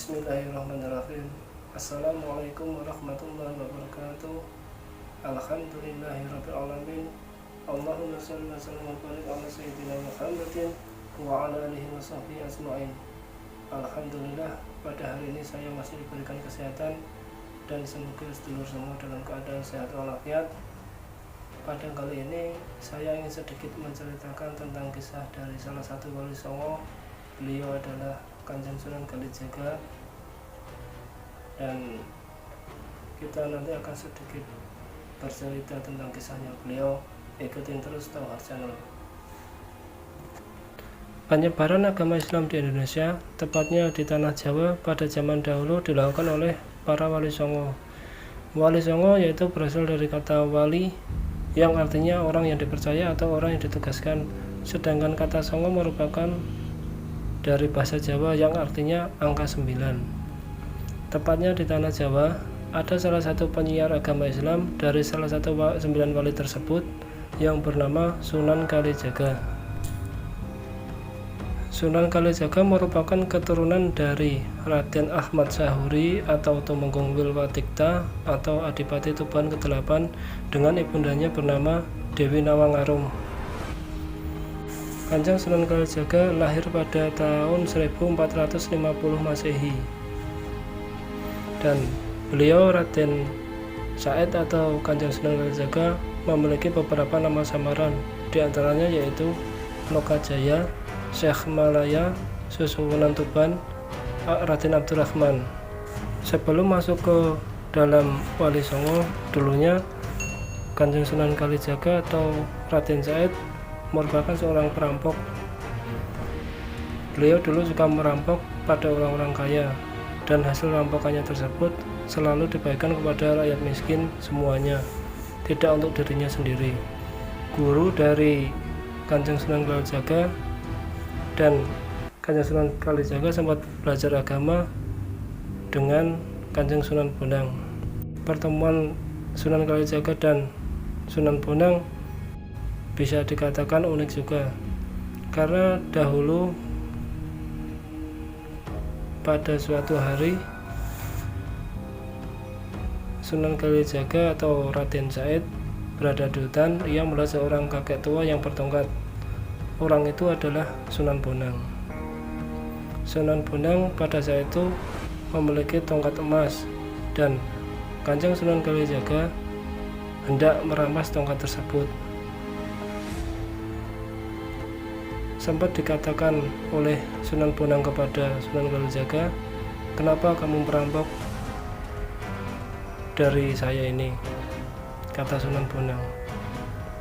Bismillahirrahmanirrahim. Assalamualaikum warahmatullahi wabarakatuh. Alhamdulillahirabbil alamin. Allahumma shalli wa sallim wa barik ala sayyidina Muhammadin wa ala alihi wa sahbihi ajmain. Alhamdulillah, pada hari ini saya masih diberikan kesehatan dan semoga sedulur semua dalam keadaan sehat walafiat. Pada kali ini saya ingin sedikit menceritakan tentang kisah dari salah satu wali songo. Beliau adalah Kanjeng Sunan Kalijaga, dan kita nanti akan sedikit bercerita tentang kisahnya beliau. Ikutin terus Tauhar Channel. Penyebaran agama Islam di Indonesia, tepatnya di tanah Jawa pada zaman dahulu, dilakukan oleh para wali songo. Wali songo yaitu berasal dari kata wali yang artinya orang yang dipercaya atau orang yang ditugaskan, sedangkan kata songo merupakan dari bahasa Jawa yang artinya angka 9. Tepatnya di tanah Jawa ada salah satu penyiar agama Islam dari salah satu 9 wali tersebut yang bernama Sunan Kalijaga. Sunan Kalijaga merupakan keturunan dari Raden Ahmad Sahuri atau Tumenggung Wilwatikta atau Adipati Tuban ke-8 dengan ibundanya bernama Dewi Nawangarung. Kanjeng Sunan Kalijaga lahir pada tahun 1450 Masehi, dan beliau Raden Said atau Kanjeng Sunan Kalijaga memiliki beberapa nama samaran, diantaranya yaitu Lokajaya, Syekh Malaya, Susuwunan Tuban, Raden Abdurrahman. Sebelum masuk ke dalam Wali Songo, dulunya Kanjeng Sunan Kalijaga atau Raden Said merupakan seorang perampok. Beliau dulu suka merampok pada orang-orang kaya, dan hasil rampokannya tersebut selalu dibagikan kepada rakyat miskin semuanya, tidak untuk dirinya sendiri. Guru dari Kanjeng Sunan Kalijaga dan Kanjeng Sunan Kalijaga sempat belajar agama dengan Kanjeng Sunan Bonang. Pertemuan Sunan Kalijaga dan Sunan Bonang bisa dikatakan unik juga, karena dahulu pada suatu hari Sunan Kalijaga atau Raden Said berada di hutan. Ia melihat seorang kakek tua yang bertongkat. Orang itu adalah Sunan Bonang. Sunan Bonang pada saat itu memiliki tongkat emas, dan Kanjeng Sunan Kalijaga hendak merampas tongkat tersebut. Sempat dikatakan oleh Sunan Bonang kepada Sunan Kalijaga, "Kenapa kamu merampok dari saya ini?" kata Sunan Bonang.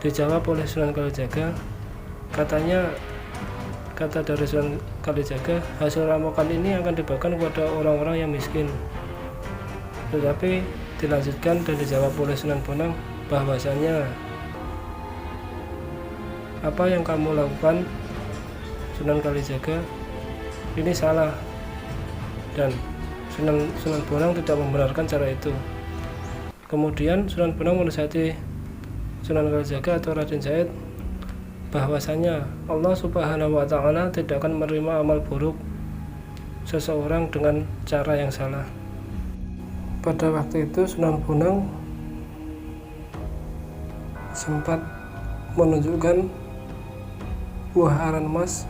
Dijawab oleh Sunan Kalijaga, kata dari Sunan Kalijaga, hasil rampokan ini akan dibagikan kepada orang-orang yang miskin. Tetapi dilanjutkan dan dijawab oleh Sunan Bonang bahwasanya apa yang kamu lakukan, Sunan Kalijaga, ini salah, dan Sunan Bonang tidak membenarkan cara itu. Kemudian Sunan Bonang menasihati Sunan Kalijaga atau Raden Said bahwasanya Allah Subhanahu wa Ta'ala tidak akan menerima amal buruk seseorang dengan cara yang salah. Pada waktu itu Sunan Bonang sempat menunjukkan buah aran emas,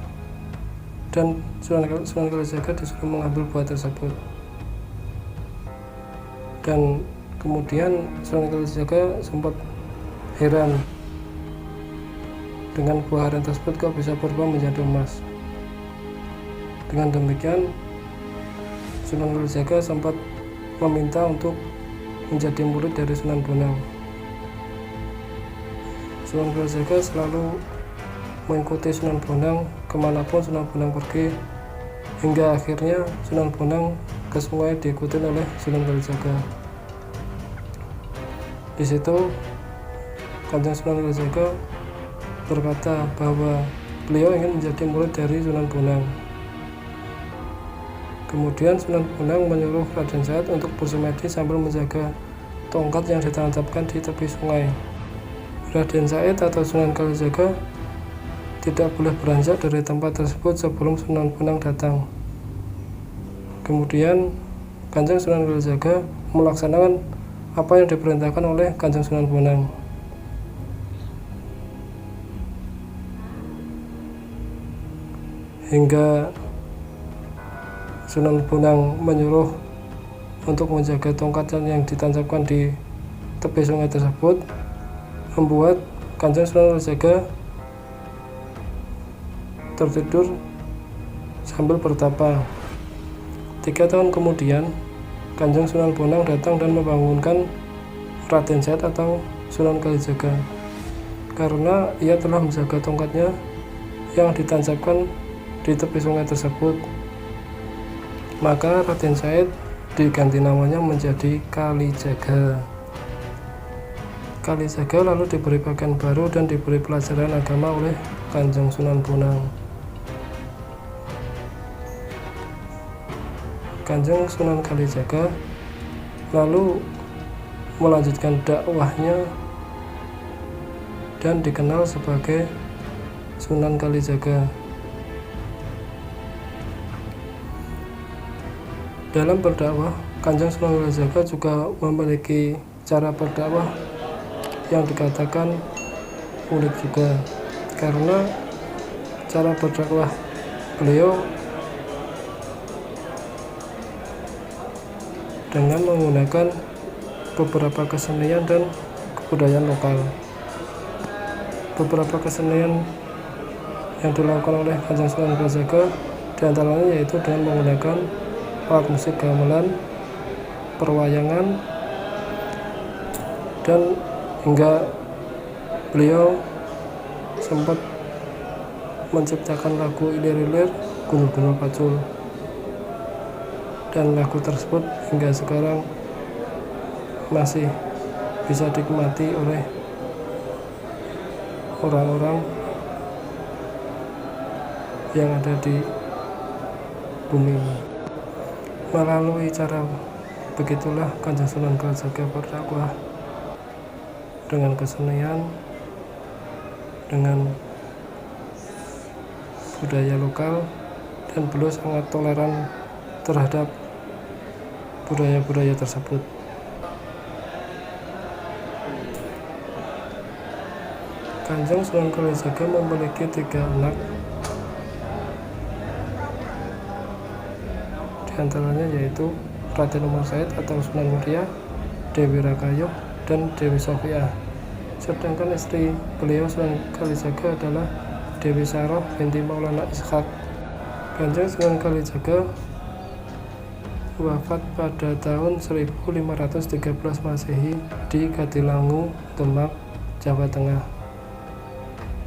dan Sunan Kalijaga disuruh mengambil buah tersebut. Dan kemudian Sunan Kalijaga sempat heran dengan buah aran tersebut kok bisa berubah menjadi emas. Dengan demikian Sunan Kalijaga sempat meminta untuk menjadi murid dari Sunan Bonang. Sunan Kalijaga selalu mengikuti Sunan Bonang kemanapun Sunan Bonang pergi, hingga akhirnya Sunan Bonang ke sungai diikuti oleh Sunan Kalijaga. Di situ Kanjeng Sunan Kalijaga berkata bahwa beliau ingin menjadi murid dari Sunan Bonang. Kemudian Sunan Bonang menyuruh Raden Said untuk bersemedi sambil menjaga tongkat yang ditancapkan di tepi sungai. Raden Said atau Sunan Kalijaga tidak boleh beranjak dari tempat tersebut sebelum Sunan Bonang datang. Kemudian Kanjeng Sunan Kalijaga melaksanakan apa yang diperintahkan oleh Kanjeng Sunan Bonang. Hingga Sunan Bonang menyuruh untuk menjaga tongkat yang ditancapkan di tepi sungai tersebut, membuat Kanjeng Sunan Kalijaga tertidur sambil bertapa. 3 tahun kemudian, Kanjeng Sunan Bonang datang dan membangunkan Raden Said atau Sunan Kalijaga karena ia telah menjaga tongkatnya yang ditancapkan di tepi sungai tersebut. Maka Raden Said diganti namanya menjadi Kalijaga. Kalijaga lalu diberi pakaian baru dan diberi pelajaran agama oleh Kanjeng Sunan Bonang. Kanjeng Sunan Kalijaga lalu melanjutkan dakwahnya dan dikenal sebagai Sunan Kalijaga. Dalam berdakwah, Kanjeng Sunan Kalijaga juga memiliki cara berdakwah yang dikatakan unik juga, karena cara berdakwah beliau dengan menggunakan beberapa kesenian dan kebudayaan lokal. Beberapa kesenian yang dilakukan oleh Kanjeng Sunan Kalijaga diantaranya yaitu dengan menggunakan alat musik gamelan, perwayangan, dan hingga beliau sempat menciptakan lagu Ilir-Ilir Gunul-Gunul Pacul. Dan lagu tersebut hingga sekarang masih bisa dinikmati oleh orang-orang yang ada di bumi ini. Melalui cara begitulah Kanjeng Sunan Kalijaga berdakwah dengan kesenian, dengan budaya lokal, dan beliau sangat toleran terhadap budaya-budaya tersebut. Kanjeng Sunan Kalijaga memiliki 3 anak, diantaranya yaitu Raden Umar Said atau Sunan Muria, Dewi Rakayuh, dan Dewi Sofia. Sedangkan istri beliau Sunan Kalijaga adalah Dewi Saroh binti Maulana Ishak. Kanjeng Sunan Kalijaga wafat pada tahun 1513 Masehi di Katilangu, Demak, Jawa Tengah,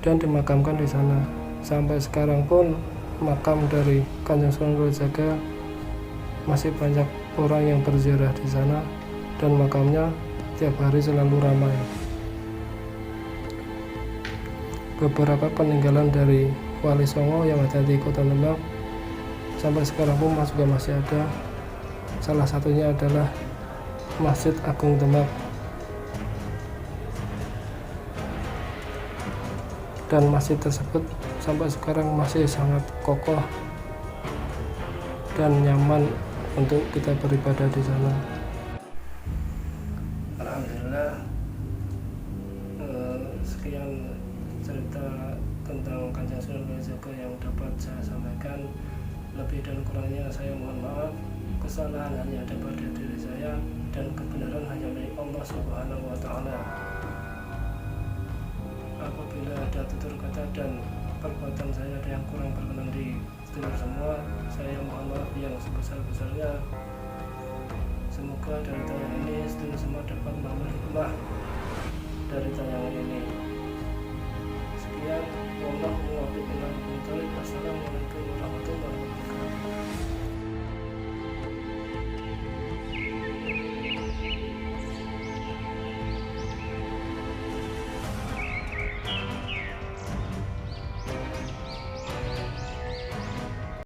dan dimakamkan di sana. Sampai sekarang pun makam dari Kanjeng Sunan Kalijaga masih banyak orang yang berziarah di sana, dan makamnya tiap hari selalu ramai. Beberapa peninggalan dari Wali Songo yang ada di Kota Demak sampai sekarang pun juga masih ada. Salah satunya adalah Masjid Agung Demak, dan masjid tersebut sampai sekarang masih sangat kokoh dan nyaman untuk kita beribadah di sana. Alhamdulillah, sekian cerita tentang Kanjeng Sunan Kalijaga yang dapat saya sampaikan. Lebih dan kurangnya saya mohon maaf. Kesalahan hanya ada pada diri saya dan kebenaran hanya milik Allah Subhanahu wa Ta'ala. Apabila ada tutur kata dan perbuatan saya ada yang kurang berkenan di sedulur semua, saya mohon maaf yang sebesar-besarnya. Semoga dari tahun ini sedulur semua dapat mengambil hikmah